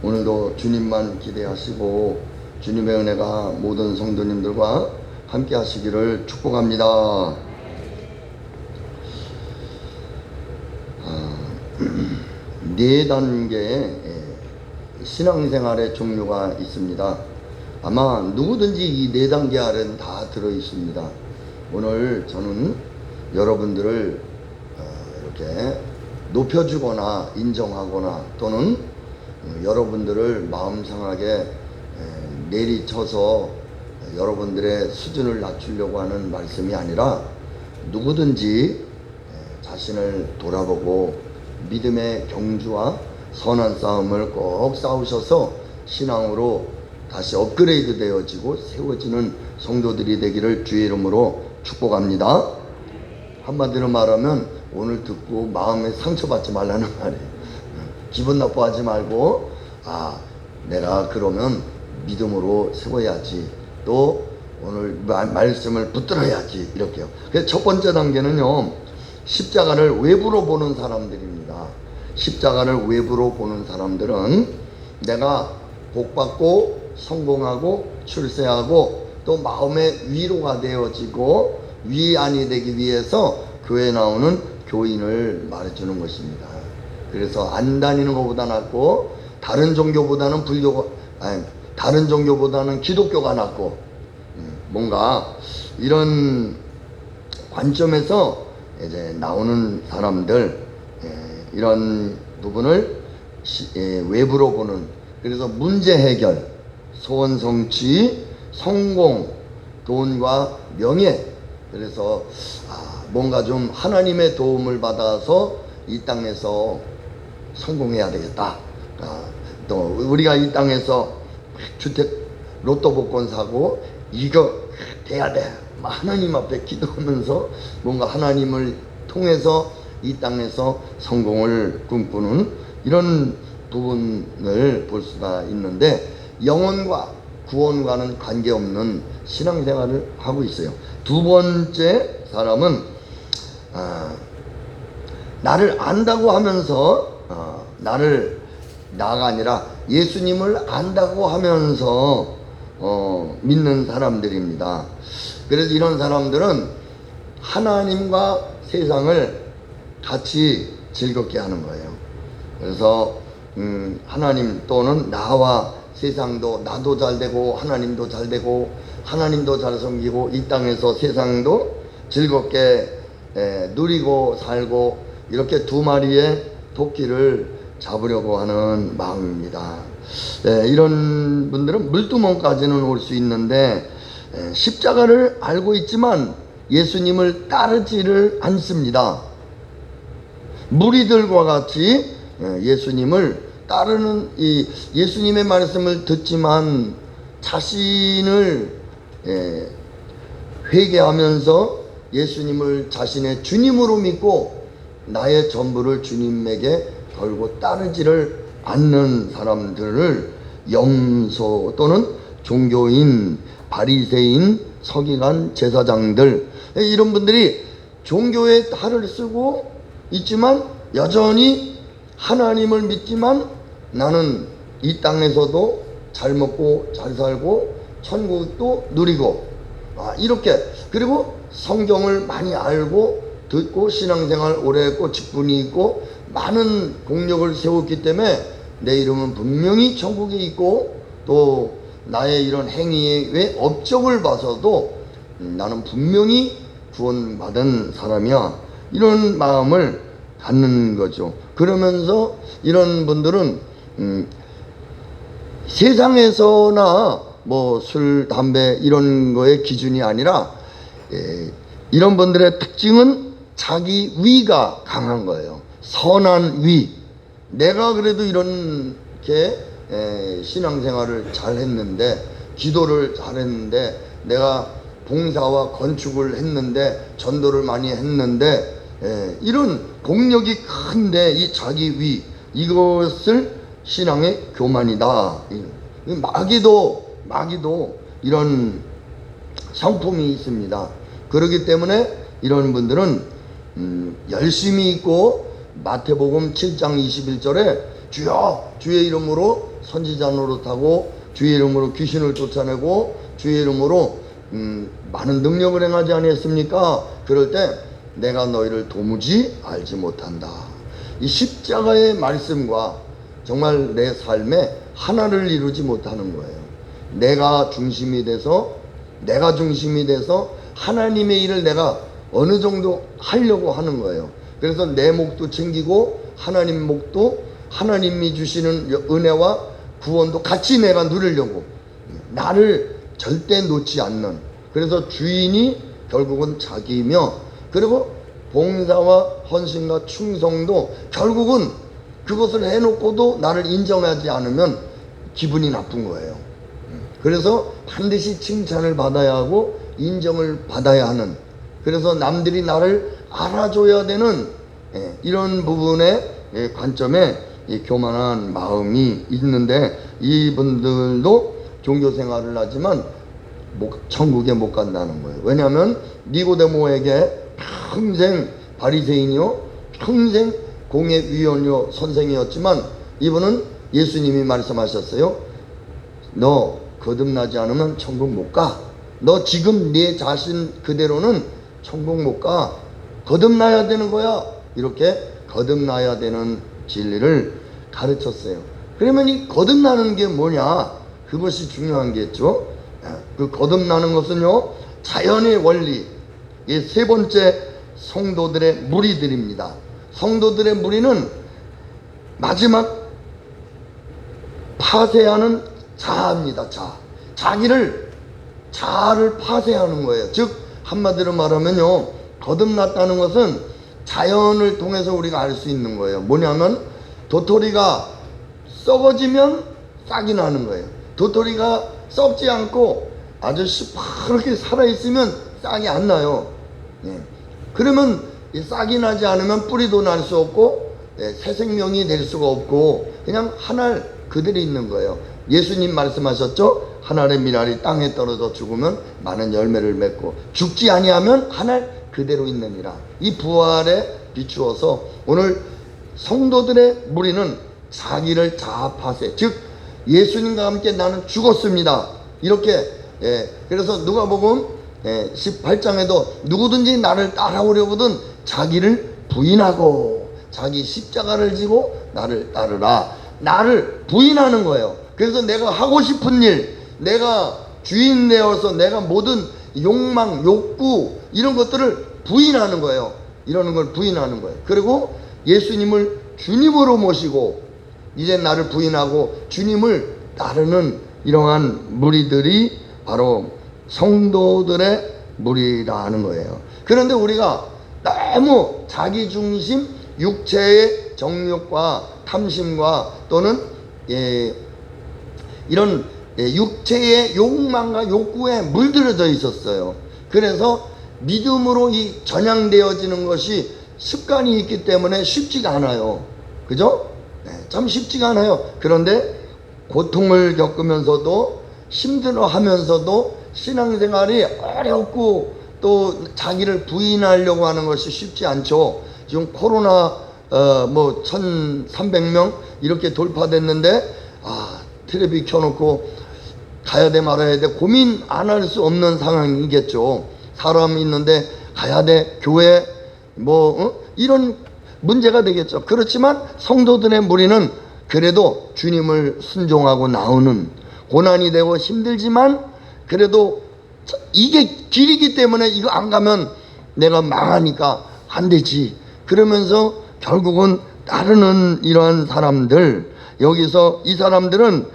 오늘도 주님만 기대하시고 주님의 은혜가 모든 성도님들과 함께 하시기를 축복합니다. 네 단계의 신앙생활의 종류가 있습니다. 아마 누구든지 이 네 단계 아래는 다 들어 있습니다. 오늘 저는 여러분들을 이렇게 높여주거나 인정하거나 또는 여러분들을 마음 상하게 내리쳐서 여러분들의 수준을 낮추려고 하는 말씀이 아니라 누구든지 자신을 돌아보고 믿음의 경주와 선한 싸움을 꼭 싸우셔서 신앙으로 다시 업그레이드 되어지고 세워지는 성도들이 되기를 주의 이름으로 축복합니다. 한마디로 말하면 오늘 듣고 마음에 상처받지 말라는 말이에요. 기분 나빠하지 말고 내가 그러면 믿음으로 세워야지, 또 오늘 말씀을 붙들어야지, 이렇게요. 그래서 첫 번째 단계는요, 십자가를 외부로 보는 사람들입니다. 십자가를 외부로 보는 사람들은 내가 복받고 성공하고 출세하고 또 마음의 위로가 되어지고 위안이 되기 위해서 교회에 나오는 교인을 말해주는 것입니다. 그래서 안 다니는 것보다 낫고 다른 종교보다는 다른 종교보다는 기독교가 낫고, 뭔가 이런 관점에서 이제 나오는 사람들, 이런 부분을 외부로 보는, 그래서 문제 해결, 소원 성취, 성공, 돈과 명예, 그래서 뭔가 좀 하나님의 도움을 받아서 이 땅에서 성공해야 되겠다. 또 우리가 이 땅에서 주택 로또 복권 사고 이거 돼야 돼, 하나님 앞에 기도하면서 뭔가 하나님을 통해서 이 땅에서 성공을 꿈꾸는 이런 부분을 볼 수가 있는데, 영혼과 구원과는 관계없는 신앙생활을 하고 있어요. 두 번째 사람은 나를 안다고 하면서 나가 아니라 예수님을 안다고 하면서 믿는 사람들입니다. 그래서 이런 사람들은 하나님과 세상을 같이 즐겁게 하는 거예요. 그래서 하나님 또는 나와 세상도, 나도 잘 되고 하나님도 잘 되고 하나님도 잘 섬기고 이 땅에서 세상도 즐겁게 누리고 살고, 이렇게 두 마리의 토끼를 잡으려고 하는 마음입니다. 이런 분들은 물두멍까지는 올 수 있는데 십자가를 알고 있지만 예수님을 따르지를 않습니다. 무리들과 같이 예수님을 따르는, 이 예수님의 말씀을 듣지만 자신을 회개하면서 예수님을 자신의 주님으로 믿고 나의 전부를 주님에게 걸고 따르지를 않는 사람들을 염소 또는 종교인, 바리새인, 서기관, 제사장들, 이런 분들이 종교의 탈을 쓰고 있지만 여전히 하나님을 믿지만 나는 이 땅에서도 잘 먹고 잘 살고 천국도 누리고, 이렇게, 그리고 성경을 많이 알고 듣고 신앙생활 오래 했고 직분이 있고 많은 공력을 세웠기 때문에 내 이름은 분명히 천국에 있고, 또 나의 이런 행위의 업적을 봐서도 나는 분명히 구원받은 사람이야, 이런 마음을 갖는 거죠. 그러면서 이런 분들은 세상에서나 뭐 술, 담배 이런 거의 기준이 아니라 이런 분들의 특징은 자기 위가 강한 거예요. 선한 위. 내가 그래도 이렇게 신앙생활을 잘 했는데, 기도를 잘 했는데, 내가 봉사와 건축을 했는데, 전도를 많이 했는데, 이런 공력이 큰데 이 자기 위, 이것을 신앙의 교만이다. 마귀도 이런 성품이 있습니다. 그렇기 때문에 이런 분들은 열심히 있고 마태복음 7장 21절에 주여 주의 이름으로 선지자 노릇하고 주의 이름으로 귀신을 쫓아내고 주의 이름으로 많은 능력을 행하지 아니했습니까? 그럴 때 내가 너희를 도무지 알지 못한다. 이 십자가의 말씀과 정말 내 삶에 하나를 이루지 못하는 거예요. 내가 중심이 돼서 하나님의 일을 내가 어느 정도 하려고 하는 거예요. 그래서 내 목도 챙기고 하나님 목도 하나님이 주시는 은혜와 구원도 같이 내가 누리려고 나를 절대 놓지 않는, 그래서 주인이 결국은 자기이며, 그리고 봉사와 헌신과 충성도 결국은 그것을 해놓고도 나를 인정하지 않으면 기분이 나쁜 거예요. 그래서 반드시 칭찬을 받아야 하고 인정을 받아야 하는, 그래서 남들이 나를 알아줘야 되는 이런 부분의 관점에 교만한 마음이 있는데, 이분들도 종교 생활을 하지만 천국에 못 간다는 거예요. 왜냐하면 니고데모에게 평생 바리새인이요, 평생 공회위원이요, 선생이었지만 이분은 예수님이 말씀하셨어요. 너 거듭나지 않으면 천국 못 가. 너 지금 네 자신 그대로는 천국 못 가. 거듭나야 되는 거야. 이렇게 거듭나야 되는 진리를 가르쳤어요. 그러면 이 거듭나는 게 뭐냐? 그것이 중요한 게죠. 그 거듭나는 것은요, 자연의 원리, 이 세 번째 성도들의 무리들입니다. 성도들의 무리는 마지막 파쇄하는 자아입니다. 자아를 파쇄하는 거예요. 즉 한마디로 말하면요, 거듭났다는 것은 자연을 통해서 우리가 알 수 있는 거예요. 뭐냐면 도토리가 썩어지면 싹이 나는 거예요. 도토리가 썩지 않고 아주 시퍼렇게 살아있으면 싹이 안 나요. 그러면 이 싹이 나지 않으면 뿌리도 날 수 없고 새 생명이 될 수가 없고 그냥 한 알 그대로 있는 거예요. 예수님 말씀하셨죠? 한 알의 미랄이 땅에 떨어져 죽으면 많은 열매를 맺고 죽지 아니하면 한 알 그대로 있느니라. 이 부활에 비추어서 오늘 성도들의 무리는 자기를 자아파쇄, 즉 예수님과 함께 나는 죽었습니다. 이렇게 그래서 누가복음 18장에도 누구든지 나를 따라오려거든 자기를 부인하고 자기 십자가를 지고 나를 따르라. 나를 부인하는 거예요. 그래서 내가 하고 싶은 일, 내가 주인 되어서 내가 모든 욕망, 욕구 이런 것들을 부인하는 거예요. 이러는 걸 부인하는 거예요. 그리고 예수님을 주님으로 모시고 이제 나를 부인하고 주님을 따르는 이러한 무리들이 바로 성도들의 무리라는 거예요. 그런데 우리가 너무 자기중심, 육체의 정욕과 탐심과 또는 이런 육체의 욕망과 욕구에 물들어져 있었어요. 그래서 믿음으로 이 전향되어지는 것이 습관이 있기 때문에 쉽지가 않아요. 그죠? 참 쉽지가 않아요. 그런데 고통을 겪으면서도 힘들어하면서도 신앙생활이 어렵고 또 자기를 부인하려고 하는 것이 쉽지 않죠. 지금 코로나 1300명 이렇게 돌파됐는데 텔레비 켜놓고 가야 돼 말아야 돼 고민 안 할 수 없는 상황이겠죠. 사람 있는데 가야 돼, 교회 이런 문제가 되겠죠. 그렇지만 성도들의 무리는 그래도 주님을 순종하고 나오는, 고난이 되고 힘들지만 그래도 이게 길이기 때문에 이거 안 가면 내가 망하니까 안 되지. 그러면서 결국은 따르는 이러한 사람들, 여기서 이 사람들은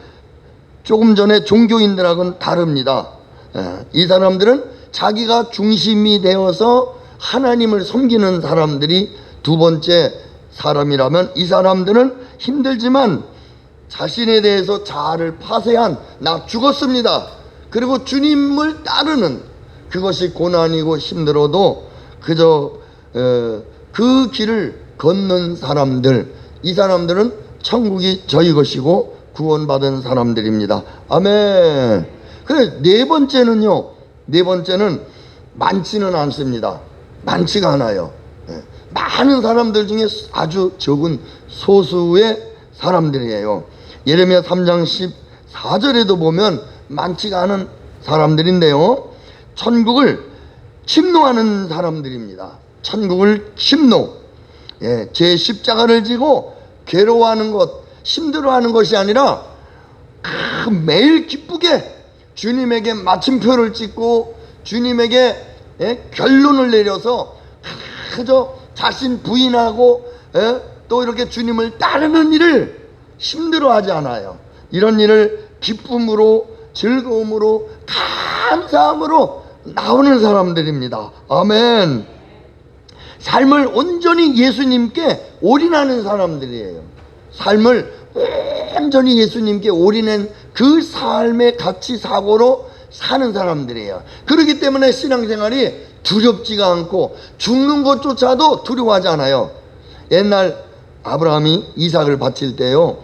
조금 전에 종교인들하고는 다릅니다. 이 사람들은 자기가 중심이 되어서 하나님을 섬기는 사람들이 두 번째 사람이라면, 이 사람들은 힘들지만 자신에 대해서 자아를 파쇄한 나 죽었습니다. 그리고 주님을 따르는, 그것이 고난이고 힘들어도 그저 그 길을 걷는 사람들, 이 사람들은 천국이 저희 것이고 구원받은 사람들입니다. 아멘. 그래, 네 번째는 많지는 않습니다. 많지가 않아요. 많은 사람들 중에 아주 적은 소수의 사람들이에요. 예레미야 3장 14절에도 보면 많지가 않은 사람들인데요, 천국을 침노하는 사람들입니다. 천국을 침노. 제 십자가를 지고 괴로워하는 것, 힘들어하는 것이 아니라 매일 기쁘게 주님에게 마침표를 찍고 주님에게 결론을 내려서 그저 자신 부인하고 또 이렇게 주님을 따르는 일을 힘들어하지 않아요. 이런 일을 기쁨으로, 즐거움으로, 감사함으로 나오는 사람들입니다. 아멘. 삶을 온전히 예수님께 올인하는 사람들이에요. 삶을 온전히 예수님께 올인한 그 삶의 가치 사고로 사는 사람들이에요. 그렇기 때문에 신앙생활이 두렵지가 않고 죽는 것조차도 두려워하지 않아요. 옛날 아브라함이 이삭을 바칠 때요,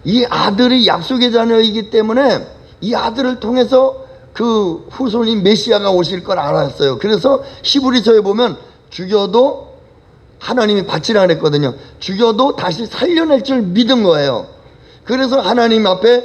이 아들이 약속의 자녀이기 때문에 이 아들을 통해서 그 후손인 메시아가 오실 걸 알았어요. 그래서 히브리서에 보면 죽여도, 하나님이 바치라 그랬거든요. 죽여도 다시 살려낼 줄 믿은 거예요. 그래서 하나님 앞에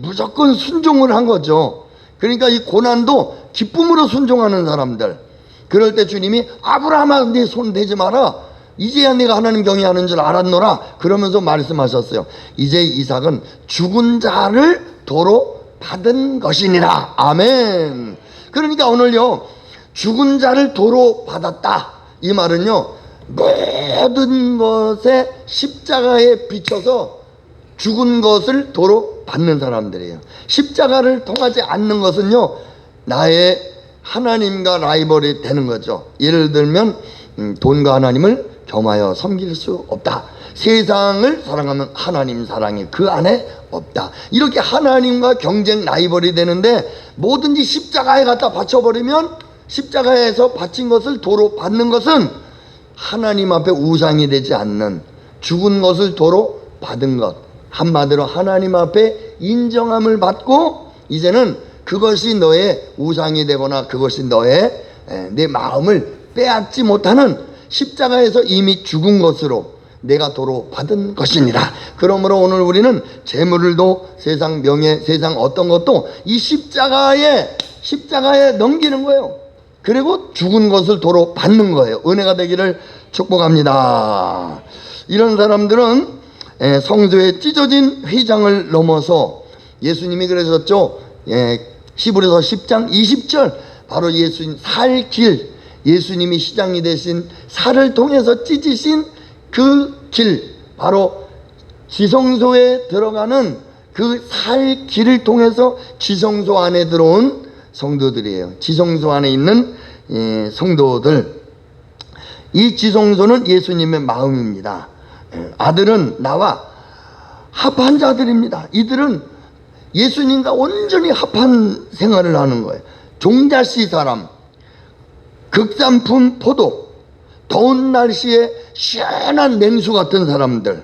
무조건 순종을 한 거죠. 그러니까 이 고난도 기쁨으로 순종하는 사람들. 그럴 때 주님이 아브라함아, 네 손 대지 마라. 이제야 내가 하나님 경외하는 줄 알았노라. 그러면서 말씀하셨어요. 이제 이삭은 죽은 자를 도로 받은 것이니라. 아멘. 그러니까 오늘요, 죽은 자를 도로 받았다, 이 말은요, 모든 것에 십자가에 비춰서 죽은 것을 도로 받는 사람들이에요. 십자가를 통하지 않는 것은요, 나의 하나님과 라이벌이 되는 거죠. 예를 들면 돈과 하나님을 겸하여 섬길 수 없다. 세상을 사랑하면 하나님 사랑이 그 안에 없다. 이렇게 하나님과 경쟁 라이벌이 되는데, 뭐든지 십자가에 갖다 바쳐버리면, 십자가에서 바친 것을 도로 받는 것은 하나님 앞에 우상이 되지 않는, 죽은 것을 도로 받은 것, 한마디로 하나님 앞에 인정함을 받고 이제는 그것이 너의 우상이 되거나 그것이 너의 내 마음을 빼앗지 못하는, 십자가에서 이미 죽은 것으로 내가 도로 받은 것이니라. 그러므로 오늘 우리는 재물을도, 세상 명예, 세상 어떤 것도 이 십자가에 넘기는 거예요. 그리고 죽은 것을 도로 받는 거예요. 은혜가 되기를 축복합니다. 이런 사람들은 성소에 찢어진 휘장을 넘어서, 예수님이 그러셨죠. 히브리서 10장 20절, 바로 예수님 살 길, 예수님이 시장이 되신 살을 통해서 찢으신 그 길, 바로 지성소에 들어가는 그 살 길을 통해서 지성소 안에 들어온 성도들이에요. 지성소 안에 있는 성도들. 이 지성소는 예수님의 마음입니다. 아들은 나와 합한 자들입니다. 이들은 예수님과 온전히 합한 생활을 하는 거예요. 종자씨 사람, 극산품 포도, 더운 날씨에 시원한 냉수 같은 사람들,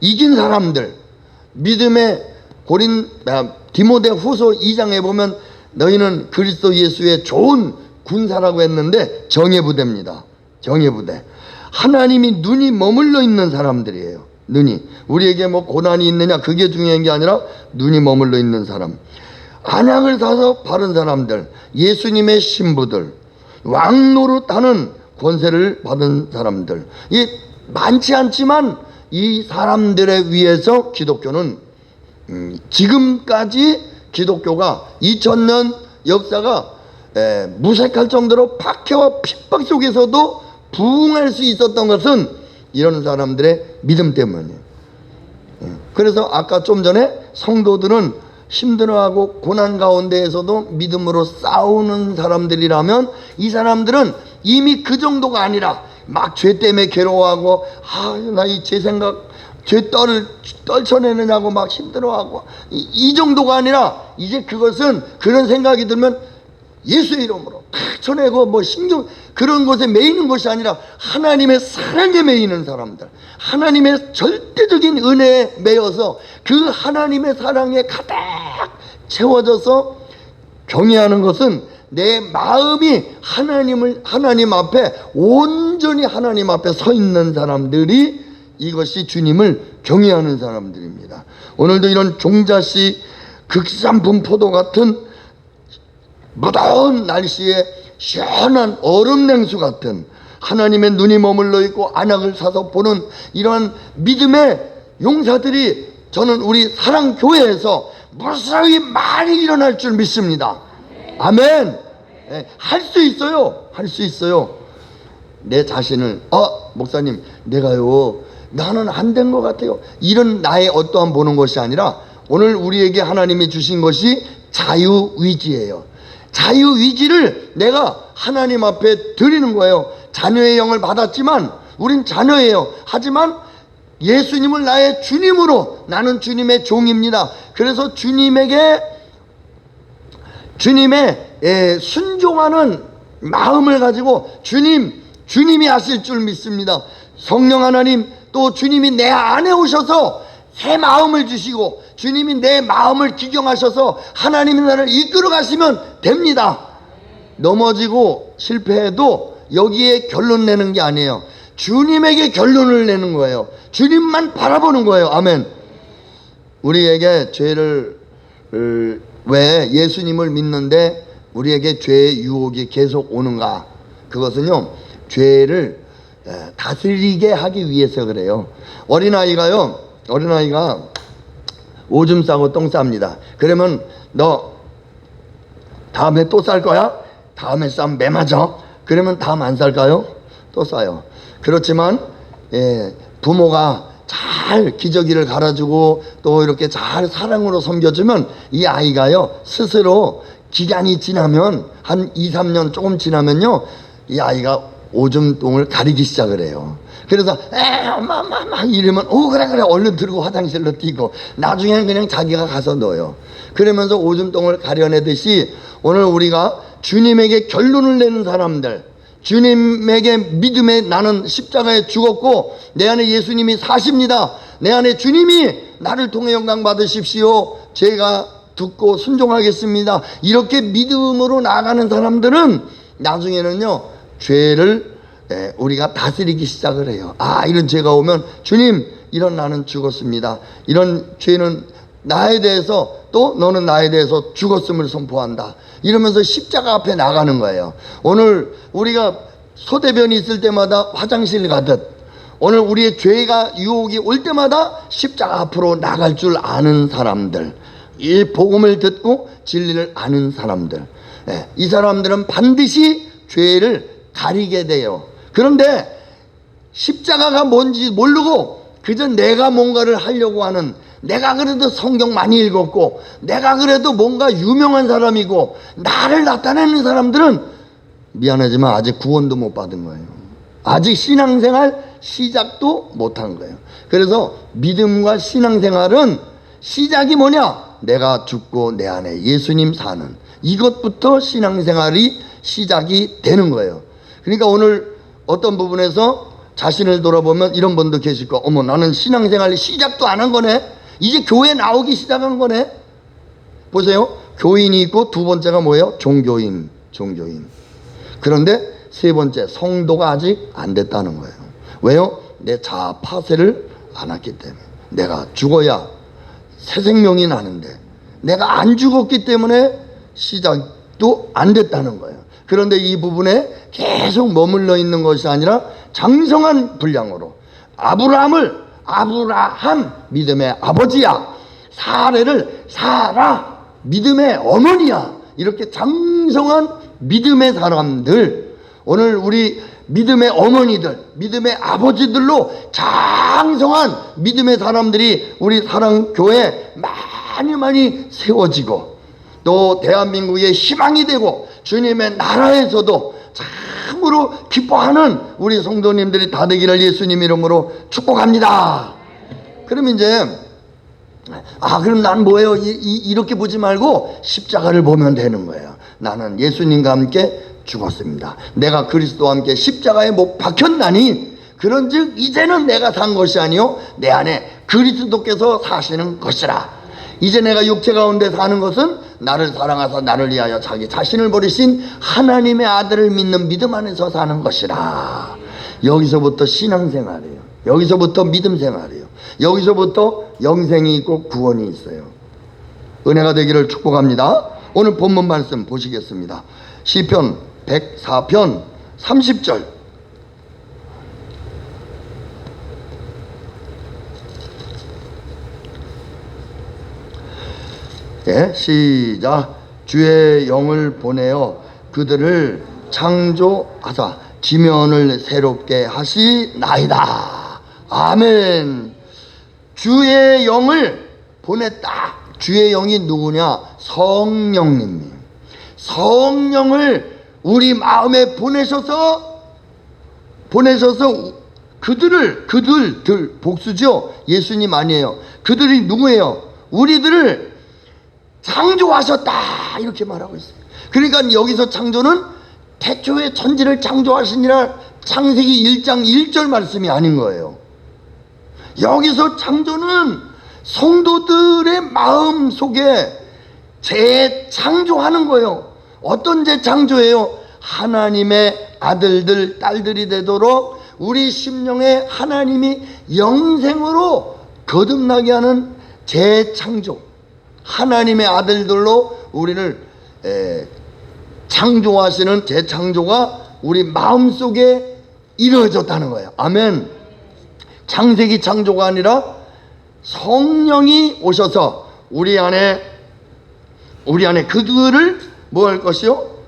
이긴 사람들. 믿음의 디모데 후서 2장에 보면 너희는 그리스도 예수의 좋은 군사라고 했는데 정예부대입니다. 정예부대. 하나님이 눈이 머물러 있는 사람들이에요. 눈이. 우리에게 뭐 고난이 있느냐 그게 중요한 게 아니라 눈이 머물러 있는 사람. 안약을 사서 바른 사람들, 예수님의 신부들, 왕노릇하는 권세를 받은 사람들. 이 많지 않지만 이 사람들에 의해서 기독교는 지금까지 기독교가 2000년 역사가 무색할 정도로 박해와 핍박 속에서도 부흥할 수 있었던 것은 이런 사람들의 믿음 때문이에요. 그래서 아까 좀 전에 성도들은 힘들어하고 고난 가운데에서도 믿음으로 싸우는 사람들이라면, 이 사람들은 이미 그 정도가 아니라 막 죄 때문에 괴로워하고, 나 이 제 생각, 죄 떨쳐내느냐고 막 힘들어하고, 이 정도가 아니라 이제 그것은, 그런 생각이 들면 예수의 이름으로 탁 쳐내고 뭐 신경 그런 것에 매이는 것이 아니라 하나님의 사랑에 매이는 사람들, 하나님의 절대적인 은혜에 매여서 그 하나님의 사랑에 가득 채워져서 경외하는 것은 내 마음이 하나님 앞에 온전히 하나님 앞에 서 있는 사람들이 이것이 주님을 경외하는 사람들입니다. 오늘도 이런 종자씨 극산품 포도 같은 무더운 날씨에 시원한 얼음 냉수 같은 하나님의 눈이 머물러 있고 안악을 사서 보는 이러한 믿음의 용사들이 저는 우리 사랑교회에서 무수히 많이 일어날 줄 믿습니다. 아멘. 할 수 있어요. 할 수 있어요. 내 자신을 목사님 내가요 나는 안 된 것 같아요, 이런 나의 어떠한 보는 것이 아니라 오늘 우리에게 하나님이 주신 것이 자유의지예요. 자유의지를 내가 하나님 앞에 드리는 거예요. 자녀의 영을 받았지만 우린 자녀예요. 하지만 예수님을 나의 주님으로, 나는 주님의 종입니다. 그래서 주님의 순종하는 마음을 가지고 주님이 하실 줄 믿습니다. 성령 하나님, 또 주님이 내 안에 오셔서 새 마음을 주시고 주님이 내 마음을 기경하셔서 하나님이 나를 이끌어 가시면 됩니다. 넘어지고 실패해도 여기에 결론 내는 게 아니에요. 주님에게 결론을 내는 거예요. 주님만 바라보는 거예요. 아멘. 우리에게 죄를 왜 예수님을 믿는데 우리에게 죄의 유혹이 계속 오는가? 그것은요, 죄를 다스리게 하기 위해서 그래요. 어린아이가 오줌 싸고 똥 쌉니다. 그러면 너 다음에 또 쌀 거야? 다음에 싸면 매 맞아? 그러면 다음 안 쌀까요? 또 싸요. 그렇지만 부모가 잘 기저귀를 갈아주고 또 이렇게 잘 사랑으로 섬겨주면 이 아이가요 스스로 기간이 지나면 한 2, 3년 조금 지나면요 이 아이가 오줌똥을 가리기 시작을 해요. 그래서 엄마 이러면 그래 얼른 들고 화장실로 뛰고 나중에는 그냥 자기가 가서 넣어요. 그러면서 오줌똥을 가려내듯이 오늘 우리가 주님에게 결론을 내는 사람들, 주님에게 믿음에 나는 십자가에 죽었고 내 안에 예수님이 사십니다, 내 안에 주님이 나를 통해 영광 받으십시오, 제가 듣고 순종하겠습니다, 이렇게 믿음으로 나아가는 사람들은 나중에는요 죄를 우리가 다스리기 시작을 해요. 이런 죄가 오면 주님, 이런 나는 죽었습니다, 이런 죄는 나에 대해서, 또 너는 나에 대해서 죽었음을 선포한다, 이러면서 십자가 앞에 나가는 거예요. 오늘 우리가 소대변이 있을 때마다 화장실 가듯 오늘 우리의 죄가 유혹이 올 때마다 십자가 앞으로 나갈 줄 아는 사람들, 이 복음을 듣고 진리를 아는 사람들, 이 사람들은 반드시 죄를 가리게 돼요. 그런데 십자가가 뭔지 모르고 그저 내가 뭔가를 하려고 하는, 내가 그래도 성경 많이 읽었고 내가 그래도 뭔가 유명한 사람이고 나를 나타내는 사람들은 미안하지만 아직 구원도 못 받은 거예요. 아직 신앙생활 시작도 못한 거예요. 그래서 믿음과 신앙생활은 시작이 뭐냐? 내가 죽고 내 안에 예수님 사는 이것부터 신앙생활이 시작이 되는 거예요. 그러니까 오늘 어떤 부분에서 자신을 돌아보면 이런 분도 계실 거야. 어머, 나는 신앙생활 시작도 안 한 거네, 이제 교회 나오기 시작한 거네. 보세요, 교인이 있고 두 번째가 뭐예요? 종교인. 그런데 세 번째 성도가 아직 안 됐다는 거예요. 왜요? 내 자아 파쇄를 안 했기 때문에. 내가 죽어야 새 생명이 나는데 내가 안 죽었기 때문에 시작도 안 됐다는 거예요. 그런데 이 부분에 계속 머물러 있는 것이 아니라 장성한 분량으로 아브라함 믿음의 아버지야, 사례를 사라 믿음의 어머니야, 이렇게 장성한 믿음의 사람들, 오늘 우리 믿음의 어머니들, 믿음의 아버지들로 장성한 믿음의 사람들이 우리 사랑교회에 많이 세워지고 또 대한민국의 희망이 되고 주님의 나라에서도 참으로 기뻐하는 우리 성도님들이 다 되기를 예수님 이름으로 축복합니다. 그럼 이제 그럼 난 뭐예요? 이렇게 보지 말고 십자가를 보면 되는 거예요. 나는 예수님과 함께 죽었습니다, 내가 그리스도와 함께 십자가에 못 박혔나니 그런즉 이제는 내가 산 것이 아니요 내 안에 그리스도께서 사시는 것이라. 이제 내가 육체 가운데 사는 것은 나를 사랑하사 나를 위하여 자기 자신을 버리신 하나님의 아들을 믿는 믿음 안에서 사는 것이라. 여기서부터 신앙생활이에요. 여기서부터 믿음 생활이에요. 여기서부터 영생이 있고 구원이 있어요. 은혜가 되기를 축복합니다. 오늘 본문 말씀 보시겠습니다. 시편 104편 30절. 예, 시작. 주의 영을 보내어 그들을 창조하사 지면을 새롭게 하시나이다. 아멘. 주의 영을 보냈다. 주의 영이 누구냐? 성령님. 성령을 우리 마음에 보내셔서 그들 복수죠. 예수님 아니에요. 그들이 누구예요? 우리들을 창조하셨다, 이렇게 말하고 있어요. 그러니까 여기서 창조는 태초에 천지를 창조하시니라 창세기 1장 1절 말씀이 아닌 거예요. 여기서 창조는 성도들의 마음 속에 재창조하는 거예요. 어떤 재창조예요? 하나님의 아들들 딸들이 되도록 우리 심령에 하나님이 영생으로 거듭나게 하는 재창조. 하나님의 아들들로 우리를 창조하시는 재창조가 우리 마음속에 이루어졌다는 거예요. 아멘. 창세기 창조가 아니라 성령이 오셔서 우리 안에 그들을 뭐 할 것이요?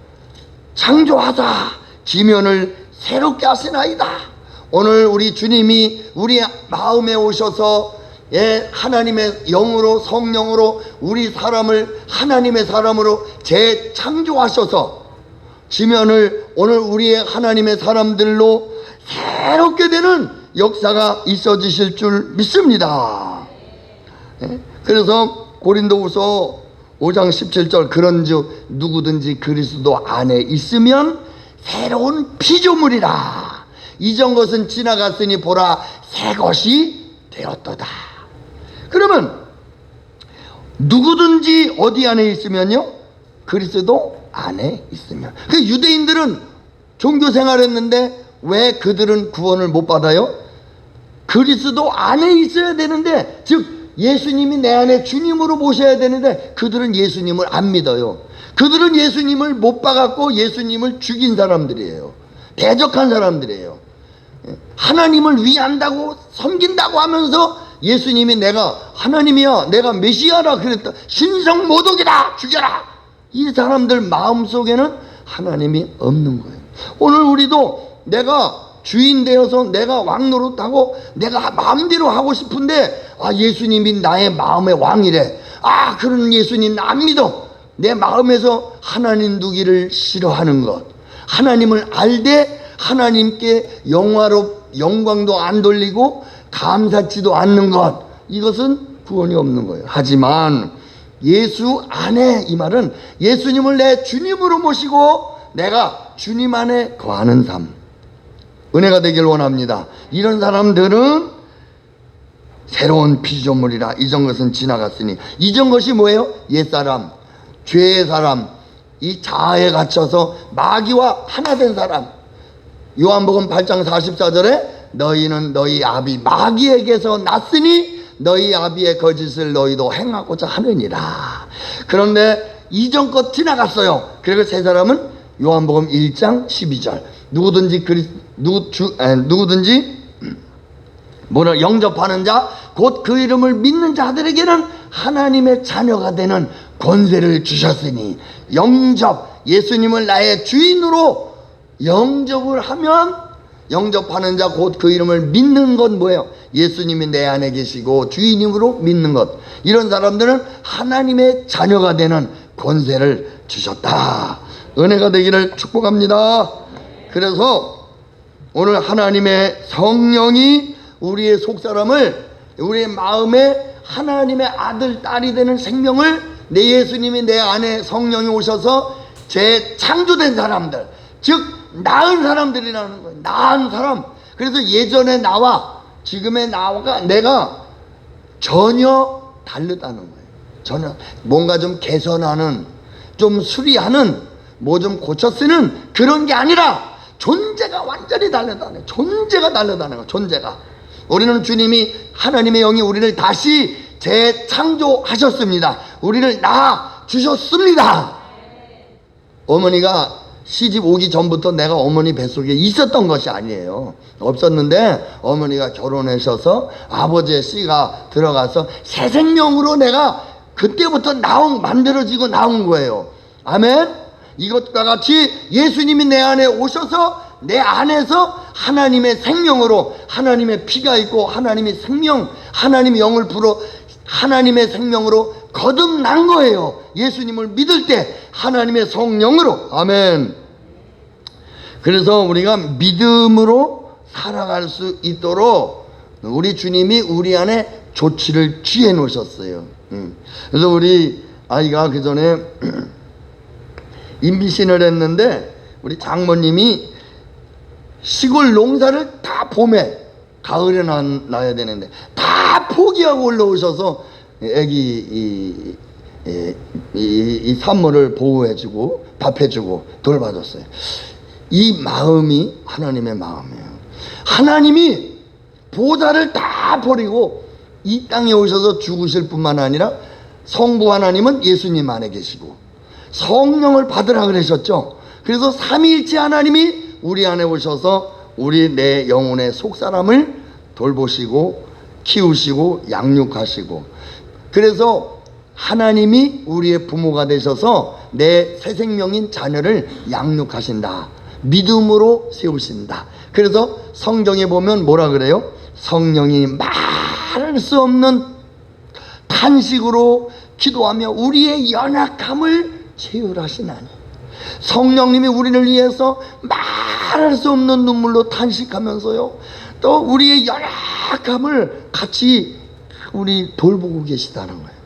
창조하사 지면을 새롭게 하시나이다. 오늘 우리 주님이 우리 마음에 오셔서 하나님의 영으로 성령으로 우리 사람을 하나님의 사람으로 재창조하셔서 지면을 오늘 우리의 하나님의 사람들로 새롭게 되는 역사가 있어지실 줄 믿습니다. 그래서 고린도후서 5장 17절 그런즉 누구든지 그리스도 안에 있으면 새로운 피조물이라. 이전 것은 지나갔으니 보라 새 것이 되었도다. 그러면 누구든지 어디 안에 있으면요? 그리스도 안에 있으면. 그 유대인들은 종교 생활했는데 왜 그들은 구원을 못 받아요? 그리스도 안에 있어야 되는데, 즉 예수님이 내 안에 주님으로 모셔야 되는데 그들은 예수님을 안 믿어요. 그들은 예수님을 못 봐갖고 예수님을 죽인 사람들이에요. 대적한 사람들이에요. 하나님을 위한다고 섬긴다고 하면서 예수님이 내가 하나님이야, 내가 메시아라 그랬다, 신성모독이다, 죽여라. 이 사람들 마음속에는 하나님이 없는 거예요. 오늘 우리도 내가 주인 되어서 내가 왕 노릇하고 내가 마음대로 하고 싶은데 예수님이 나의 마음의 왕이래. 그런 예수님 나 안 믿어. 내 마음에서 하나님 두기를 싫어하는 것, 하나님을 알되 하나님께 영광도 안 돌리고 감사치도 않는 것, 이것은 구원이 없는 거예요. 하지만 예수 안에, 이 말은 예수님을 내 주님으로 모시고 내가 주님 안에 거하는 삶, 은혜가 되길 원합니다. 이런 사람들은 새로운 피조물이라. 이전 것은 지나갔으니. 이전 것이 뭐예요? 옛사람, 죄의 사람, 이 자아에 갇혀서 마귀와 하나 된 사람. 요한복음 8장 44절에 너희는 너희 아비 마귀에게서 났으니 너희 아비의 거짓을 너희도 행하고자 하느니라. 그런데 이전 것 지나갔어요. 그리고 새 사람은 요한복음 1장 12절 누구든지 뭐를 영접하는 자 곧 그 이름을 믿는 자들에게는 하나님의 자녀가 되는 권세를 주셨으니. 예수님을 나의 주인으로 영접을 하면, 영접하는 자 곧 그 이름을 믿는 건 뭐예요? 예수님이 내 안에 계시고 주인님으로 믿는 것. 이런 사람들은 하나님의 자녀가 되는 권세를 주셨다. 은혜가 되기를 축복합니다. 그래서 오늘 하나님의 성령이 우리의 속사람을, 우리의 마음에 하나님의 아들 딸이 되는 생명을, 내 예수님이 내 안에 성령이 오셔서 재창조된 사람들, 즉 나은 사람들이라는 거예요. 나은 사람. 그래서 예전의 나와 지금의 나와 내가 전혀 다르다는 거예요. 전혀 뭔가 좀 개선하는, 좀 수리하는, 뭐 좀 고쳐 쓰는 그런 게 아니라 존재가 완전히 다르다는 거예요. 존재가 다르다는 거예요. 존재가. 우리는 주님이 하나님의 영이 우리를 다시 재창조하셨습니다. 우리를 낳아 주셨습니다. 어머니가 시집 오기 전부터 내가 어머니 뱃속에 있었던 것이 아니에요. 없었는데 어머니가 결혼하셔서 아버지의 씨가 들어가서 새 생명으로 내가 그때부터 만들어지고 나온 거예요. 아멘. 이것과 같이 예수님이 내 안에 오셔서 내 안에서 하나님의 생명으로, 하나님의 피가 있고 하나님의 생명, 하나님의 영을 불어 하나님의 생명으로 거듭난 거예요. 예수님을 믿을 때 하나님의 성령으로. 아멘. 그래서 우리가 믿음으로 살아갈 수 있도록 우리 주님이 우리 안에 조치를 취해 놓으셨어요. 그래서 우리 아이가 그 전에 임신을 했는데 우리 장모님이 시골 농사를 다 봄에 가을에 낳아야 되는데 다 포기하고 올라오셔서 애기 이 산모를 보호해주고 밥해주고 돌봐줬어요. 이 마음이 하나님의 마음이에요. 하나님이 보좌를 다 버리고 이 땅에 오셔서 죽으실 뿐만 아니라 성부 하나님은 예수님 안에 계시고 성령을 받으라 그러셨죠. 그래서 삼위일체 하나님이 우리 안에 오셔서 우리 내 영혼의 속사람을 돌보시고 키우시고 양육하시고, 그래서 하나님이 우리의 부모가 되셔서 내 새 생명인 자녀를 양육하신다. 믿음으로 세우신다. 그래서 성경에 보면 뭐라 그래요? 성령이 말할 수 없는 탄식으로 기도하며 우리의 연약함을 채울하시나니. 성령님이 우리를 위해서 말할 수 없는 눈물로 탄식하면서요, 또 우리의 연약함을 같이 우리 돌보고 계시다는 거예요.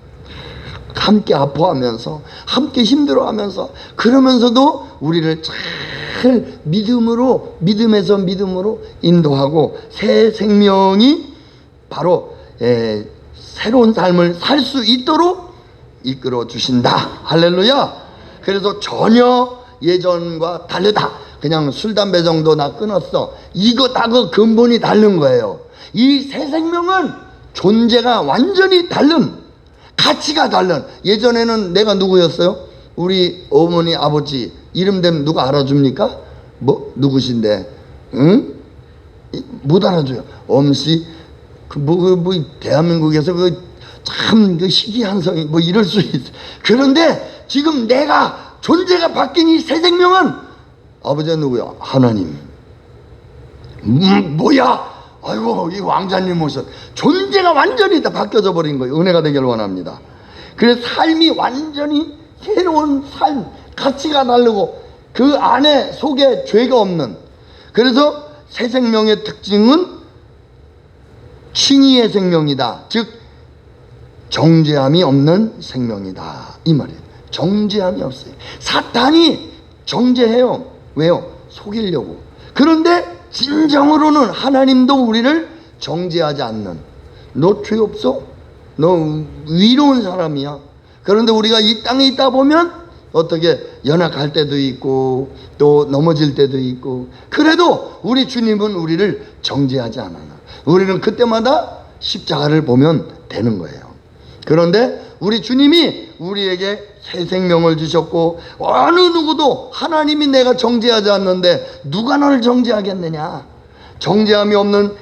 함께 아파하면서 함께 힘들어하면서, 그러면서도 우리를 잘 믿음에서 믿음으로 인도하고 새 생명이 바로 새로운 삶을 살 수 있도록 이끌어 주신다. 할렐루야. 그래서 전혀 예전과 다르다. 그냥 술 담배 정도 나 끊었어, 이것하고 근본이 다른 거예요. 이 새 생명은 존재가 완전히 다른, 가치가 다른. 예전에는 내가 누구였어요? 우리 어머니 아버지 이름 되면 누가 알아줍니까? 뭐 누구신데? 응? 못 알아줘요. 엄씨 대한민국에서 참 희귀한 성이 이럴 수 있어. 그런데 지금 내가 존재가 바뀐 이 새 생명은 아버지가 누구야? 하나님. 뭐야? 아이고, 이 왕자님 오셨. 존재가 완전히 다 바뀌어져 버린 거예요. 은혜가 되길 원합니다. 그래서 삶이 완전히 새로운 삶, 가치가 다르고 그 안에 속에 죄가 없는. 그래서 새 생명의 특징은 칭의의 생명이다. 즉 정죄함이 없는 생명이다, 이 말이에요. 정죄함이 없어요. 사탄이 정죄해요. 왜요? 속이려고. 그런데 진정으로는 하나님도 우리를 정죄하지 않는, 너 죄 없어? 너 위로운 사람이야. 그런데 우리가 이 땅에 있다 보면 어떻게 연약할 때도 있고 또 넘어질 때도 있고, 그래도 우리 주님은 우리를 정죄하지 않아요. 우리는 그때마다 십자가를 보면 되는 거예요. 그런데 우리 주님이 우리에게 새 생명을 주셨고, 어느 누구도 하나님이 내가 정죄하지 않는데 누가 너를 정죄하겠느냐. 정죄함이 없는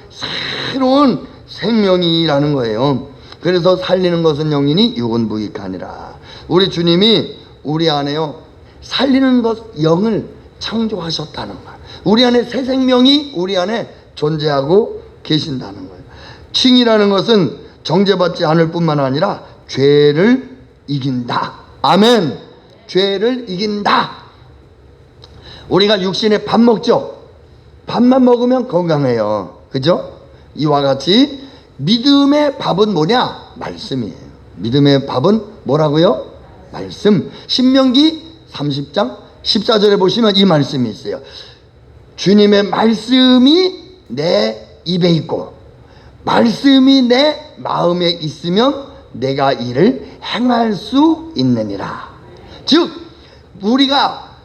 새로운 생명이라는 거예요. 그래서 살리는 것은 영이니 육은 무익하니라. 우리 주님이 우리 안에요, 살리는 것 영을 창조하셨다는 거예요. 우리 안에 새 생명이 우리 안에 존재하고 계신다는 거예요. 칭이라는 것은 정죄받지 않을 뿐만 아니라 죄를 이긴다. 아멘. 죄를 이긴다. 우리가 육신에 밥 먹죠. 밥만 먹으면 건강해요. 그죠? 이와 같이 믿음의 밥은 뭐냐? 말씀이에요. 믿음의 밥은 뭐라고요? 말씀. 신명기 30장 14절에 보시면 이 말씀이 있어요. 주님의 말씀이 내 입에 있고 말씀이 내 마음에 있으면 내가 이를 행할 수 있느니라. 즉 우리가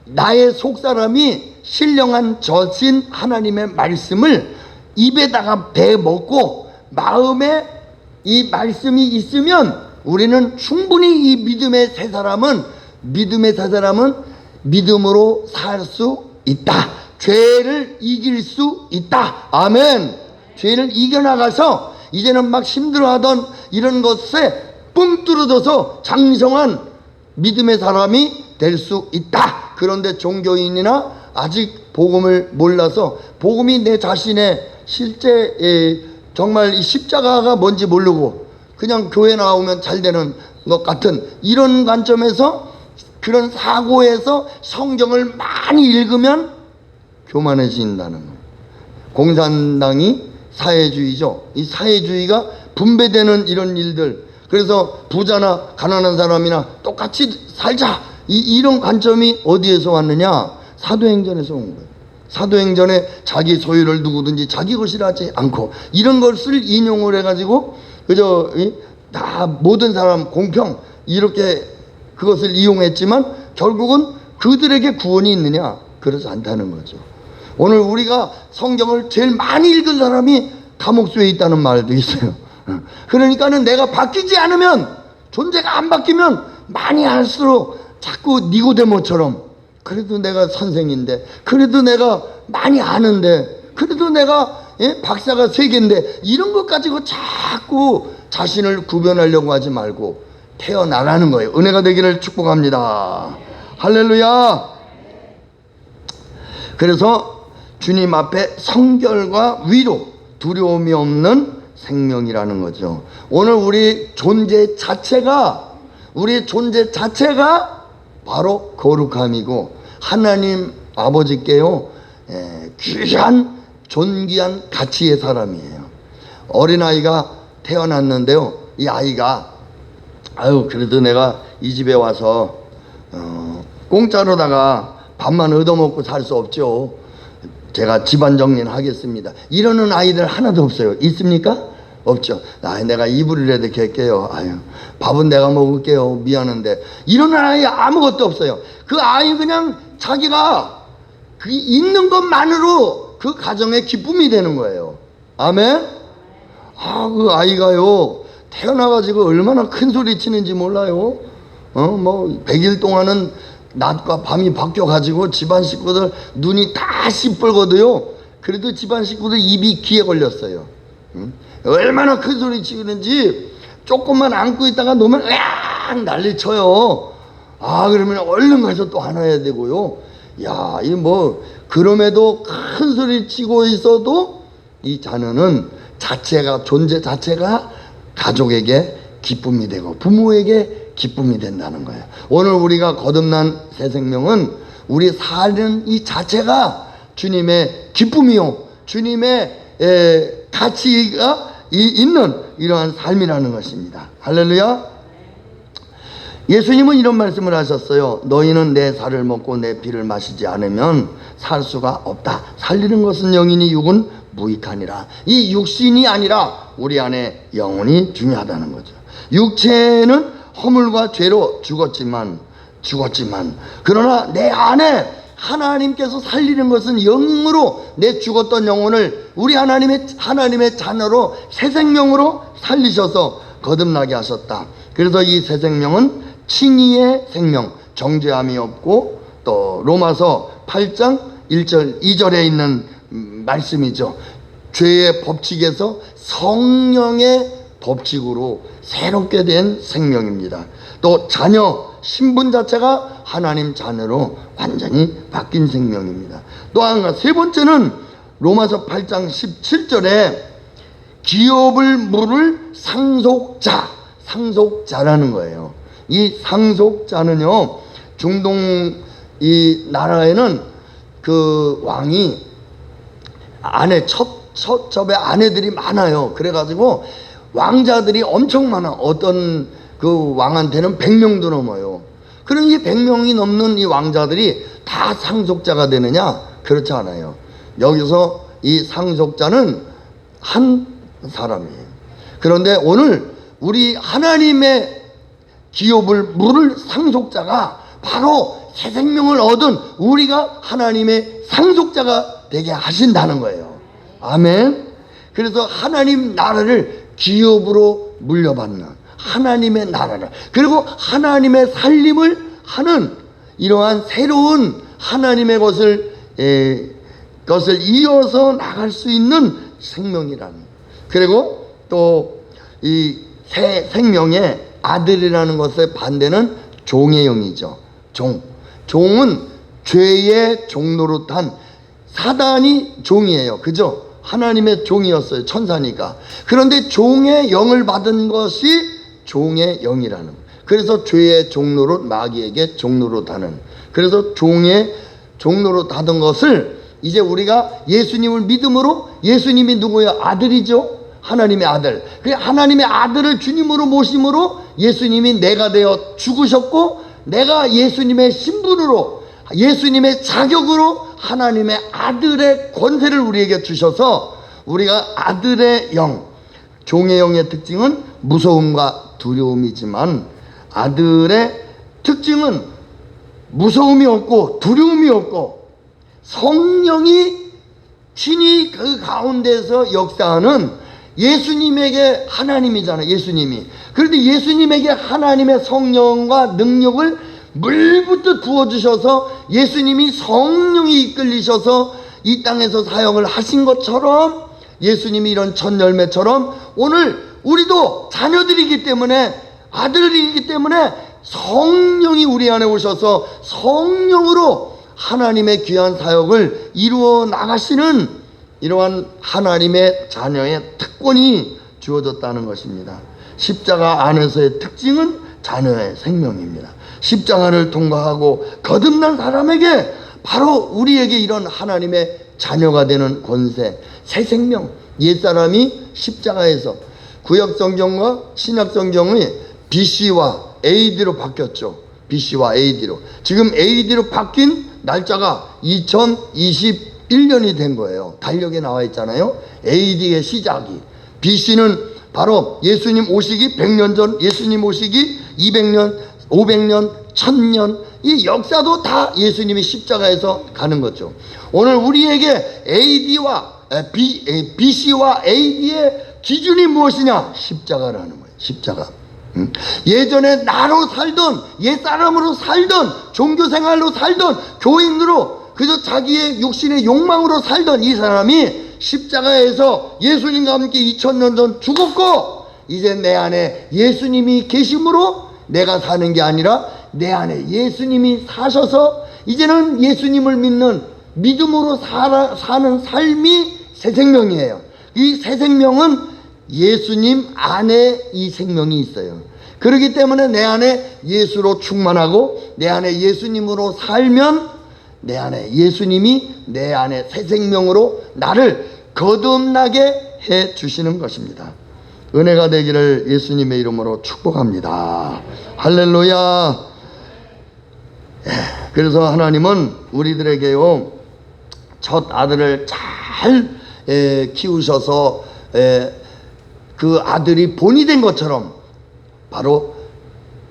나의 속사람이 신령한 저신 하나님의 말씀을 입에다가 배 먹고 마음에 이 말씀이 있으면 우리는 충분히 이 믿음의 세 사람은 믿음으로 살 수 있다. 죄를 이길 수 있다. 아멘. 죄를 이겨나가서 이제는 막 힘들어하던 이런 것에 뻥 뚫어져서 장성한 믿음의 사람이 될 수 있다. 그런데 종교인이나 아직 복음을 몰라서 복음이 내 자신의 실제 정말 이 십자가가 뭔지 모르고 그냥 교회 나오면 잘 되는 것 같은 이런 관점에서, 그런 사고에서 성경을 많이 읽으면 교만해진다는 거예요. 공산당이 사회주의죠. 이 사회주의가 분배되는 이런 일들, 그래서 부자나 가난한 사람이나 똑같이 살자, 이런 관점이 어디에서 왔느냐? 사도행전에서 온 거예요. 사도행전에 자기 소유를 누구든지 자기 것이라 하지 않고 이런 것을 인용을 해가지고 그저 다 모든 사람 공평 이렇게 그것을 이용했지만 결국은 그들에게 구원이 있느냐? 그렇지 않다는 거죠. 오늘 우리가 성경을 제일 많이 읽은 사람이 감옥수에 있다는 말도 있어요. 그러니까는 내가 바뀌지 않으면, 존재가 안 바뀌면 많이 할수록 자꾸 니고데모처럼, 그래도 내가 선생인데, 그래도 내가 많이 아는데, 그래도 내가 박사가 3개인데 이런 것 가지고 자꾸 자신을 구별하려고 하지 말고 태어나라는 거예요. 은혜가 되기를 축복합니다. 할렐루야. 그래서 주님 앞에 성결과 위로, 두려움이 없는 생명이라는 거죠. 오늘 우리 존재 자체가 바로 거룩함이고 하나님 아버지께요 귀한 존귀한 가치의 사람이에요. 어린아이가 태어났는데요, 이 아이가 그래도 내가 이 집에 와서 공짜로다가 밥만 얻어먹고 살 수 없죠. 제가 집안 정리는 하겠습니다. 이러는 아이들 하나도 없어요. 있습니까? 없죠. 내가 이불이라도 갤게요. 밥은 내가 먹을게요. 미안한데. 이러는 아이 아무것도 없어요. 그 아이 그냥 자기가 그 있는 것만으로 그 가정의 기쁨이 되는 거예요. 아멘? 그 아이가요 태어나가지고 얼마나 큰 소리 치는지 몰라요. 100일 동안은 낮과 밤이 바뀌어가지고 집안 식구들 눈이 다 시뻘거도요. 그래도 집안 식구들 입이 귀에 걸렸어요. 얼마나 큰 소리 치는지. 조금만 안고 있다가 놓으면 으악 난리쳐요. 그러면 얼른 가서 또 안아야 되고요. 그럼에도 큰 소리 치고 있어도 이 자녀는 존재 자체가 가족에게 기쁨이 되고 부모에게 기쁨이 된다는 거예요. 오늘 우리가 거듭난 새 생명은 우리 사는 이 자체가 주님의 기쁨이요, 주님의 가치가 있는 이러한 삶이라는 것입니다. 할렐루야. 예수님은 이런 말씀을 하셨어요. 너희는 내 살을 먹고 내 피를 마시지 않으면 살 수가 없다. 살리는 것은 영이니 육은 무익하니라. 이 육신이 아니라 우리 안에 영혼이 중요하다는 거죠. 육체는 허물과 죄로 죽었지만 그러나 내 안에 하나님께서 살리는 것은 영으로 내 죽었던 영혼을 우리 하나님의 자녀로 새 생명으로 살리셔서 거듭나게 하셨다. 그래서 이 새 생명은 칭의의 생명, 정죄함이 없고, 또 로마서 8장 1절 2절에 있는 말씀이죠. 죄의 법칙에서 성령의 법칙으로 새롭게 된 생명입니다. 또 자녀, 신분 자체가 하나님 자녀로 완전히 바뀐 생명입니다. 또 한 세 번째는 로마서 8장 17절에 기업을 물을 상속자라는 거예요. 이 상속자는요, 중동 이 나라에는 그 왕이 첩첩에 아내들이 많아요. 그래가지고 왕자들이 엄청 많아. 어떤 그 왕한테는 100명도 넘어요. 그럼 이 100명이 넘는 이 왕자들이 다 상속자가 되느냐? 그렇지 않아요. 여기서 이 상속자는 한 사람이에요. 그런데 오늘 우리 하나님의 기업을 물을 상속자가 바로 새 생명을 얻은 우리가 하나님의 상속자가 되게 하신다는 거예요. 아멘. 그래서 하나님 나라를 기업으로 물려받는 하나님의 나라를, 그리고 하나님의 살림을 하는 이러한 새로운 하나님의 것을 이어서 나갈 수 있는 생명이라는. 그리고 또 이 새 생명의 아들이라는 것의 반대는 종의 영이죠. 종은 죄의 종노릇한 사단이 종이에요. 그죠? 하나님의 종이었어요. 천사니까. 그런데 종의 영을 받은 것이 종의 영이라는 거예요. 그래서 죄의 종노릇, 마귀에게 종노릇하는. 그래서 종의 종노릇 하던 것을 이제 우리가 예수님을 믿음으로, 예수님이 누구예요? 아들이죠. 하나님의 아들. 그 하나님의 아들을 주님으로 모심으로 예수님이 내가 되어 죽으셨고, 내가 예수님의 신분으로, 예수님의 자격으로 하나님의 아들의 권세를 우리에게 주셔서 우리가 아들의 영, 종의 영의 특징은 무서움과 두려움이지만 아들의 특징은 무서움이 없고 두려움이 없고 성령이 친히 그 가운데서 역사하는 예수님에게 하나님이잖아요. 예수님이. 그런데 예수님에게 하나님의 성령과 능력을 물부터 부어주셔서 예수님이 성령이 이끌리셔서 이 땅에서 사역을 하신 것처럼, 예수님이 이런 첫 열매처럼 오늘 우리도 자녀들이기 때문에, 아들이기 때문에 성령이 우리 안에 오셔서 성령으로 하나님의 귀한 사역을 이루어 나가시는 이러한 하나님의 자녀의 특권이 주어졌다는 것입니다. 십자가 안에서의 특징은 자녀의 생명입니다. 십자가를 통과하고 거듭난 사람에게 바로 우리에게 이런 하나님의 자녀가 되는 권세, 새 생명. 옛사람이 십자가에서 구약성경과 신약성경이 BC와 AD로 바뀌었죠. BC와 AD로. 지금 AD로 바뀐 날짜가 2021년이 된 거예요. 달력에 나와 있잖아요. AD의 시작이. BC는 바로 예수님 오시기 100년 전, 예수님 오시기 200년, 500년, 1000년, 이 역사도 다 예수님이 십자가에서 가는 거죠. 오늘 우리에게 BC와 AD의 기준이 무엇이냐? 십자가라는 거예요. 십자가. 예전에 나로 살던, 옛사람으로 살던, 종교생활로 살던, 교인으로 그저 자기의 육신의 욕망으로 살던 이 사람이 십자가에서 예수님과 함께 2000년 전 죽었고, 이제 내 안에 예수님이 계심으로 내가 사는 게 아니라 내 안에 예수님이 사셔서 이제는 예수님을 믿는 믿음으로 사는 삶이 새 생명이에요. 이 새 생명은 예수님 안에 이 생명이 있어요. 그렇기 때문에 내 안에 예수로 충만하고 내 안에 예수님으로 살면 내 안에 예수님이 내 안에 새 생명으로 나를 거듭나게 해 주시는 것입니다. 은혜가 되기를 예수님의 이름으로 축복합니다. 할렐루야. 그래서 하나님은 우리들에게요, 첫 아들을 잘 키우셔서 그 아들이 본이 된 것처럼 바로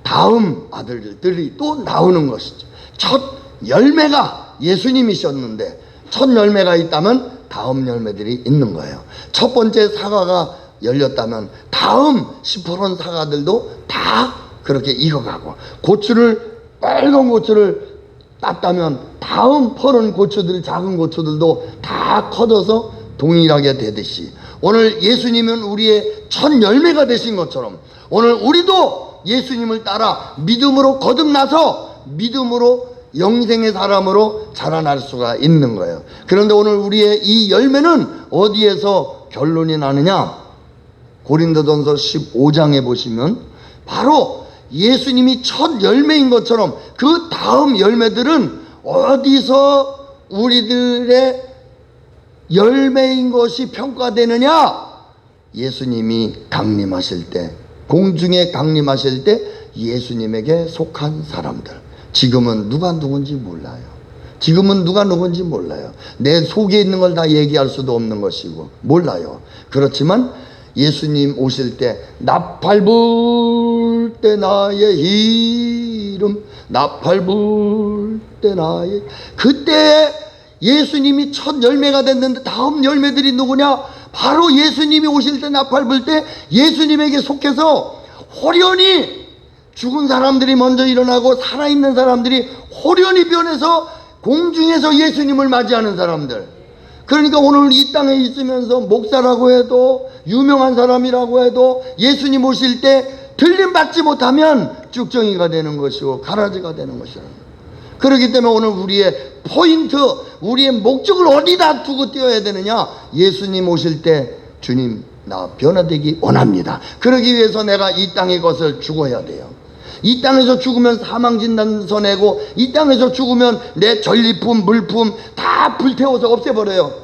다음 아들들이 또 나오는 것이죠. 첫 열매가 예수님이셨는데 첫 열매가 있다면 다음 열매들이 있는 거예요. 첫 번째 사과가 열렸다면 다음 시퍼런 사과들도 다 그렇게 익어가고, 빨간 고추를 땄다면 다음 퍼른 고추들, 작은 고추들도 다 커져서 동일하게 되듯이, 오늘 예수님은 우리의 첫 열매가 되신 것처럼 오늘 우리도 예수님을 따라 믿음으로 거듭나서 믿음으로 영생의 사람으로 자라날 수가 있는 거예요. 그런데 오늘 우리의 이 열매는 어디에서 결론이 나느냐? 고린도전서 15장에 보시면 바로 예수님이 첫 열매인 것처럼 그 다음 열매들은 어디서 우리들의 열매인 것이 평가되느냐? 예수님이 강림하실 때, 공중에 강림하실 때 예수님에게 속한 사람들. 지금은 누가 누군지 몰라요. 지금은 누가 누군지 몰라요. 내 속에 있는 걸 다 얘기할 수도 없는 것이고 몰라요. 그렇지만 예수님 오실 때 나팔 불 때 나의 이름, 나팔 불 때 나의, 그때 예수님이 첫 열매가 됐는데 다음 열매들이 누구냐? 바로 예수님이 오실 때 나팔 불 때 예수님에게 속해서 호련히 죽은 사람들이 먼저 일어나고 살아있는 사람들이 호련히 변해서 공중에서 예수님을 맞이하는 사람들. 그러니까 오늘 이 땅에 있으면서 목사라고 해도 유명한 사람이라고 해도 예수님 오실 때 들림받지 못하면 쭉정이가 되는 것이고 가라지가 되는 것이라는 거예요. 그렇기 때문에 오늘 우리의 포인트, 우리의 목적을 어디다 두고 뛰어야 되느냐? 예수님 오실 때 주님 나 변화되기 원합니다. 그러기 위해서 내가 이 땅의 것을 죽어야 돼요. 이 땅에서 죽으면 사망진단서 내고 이 땅에서 죽으면 내 전리품, 물품 다 불태워서 없애버려요.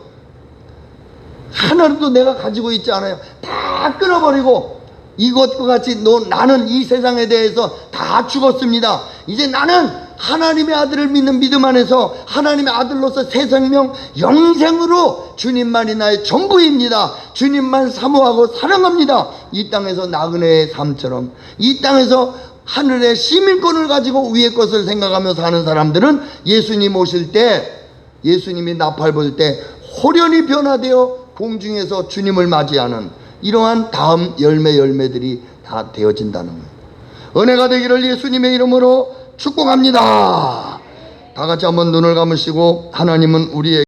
하나도 내가 가지고 있지 않아요. 다 끊어버리고 이것과 같이 나는 이 세상에 대해서 다 죽었습니다. 이제 나는 하나님의 아들을 믿는 믿음 안에서 하나님의 아들로서 새 생명 영생으로 주님만이 나의 전부입니다. 주님만 사모하고 사랑합니다. 이 땅에서 나그네의 삶처럼 이 땅에서 하늘의 시민권을 가지고 위의 것을 생각하며 사는 사람들은 예수님 오실 때, 예수님이 나팔 불 때 호련히 변화되어 공중에서 주님을 맞이하는 이러한 다음 열매들이 다 되어진다는 거예요. 은혜가 되기를 예수님의 이름으로 축복합니다. 다 같이 한번 눈을 감으시고, 하나님은 우리의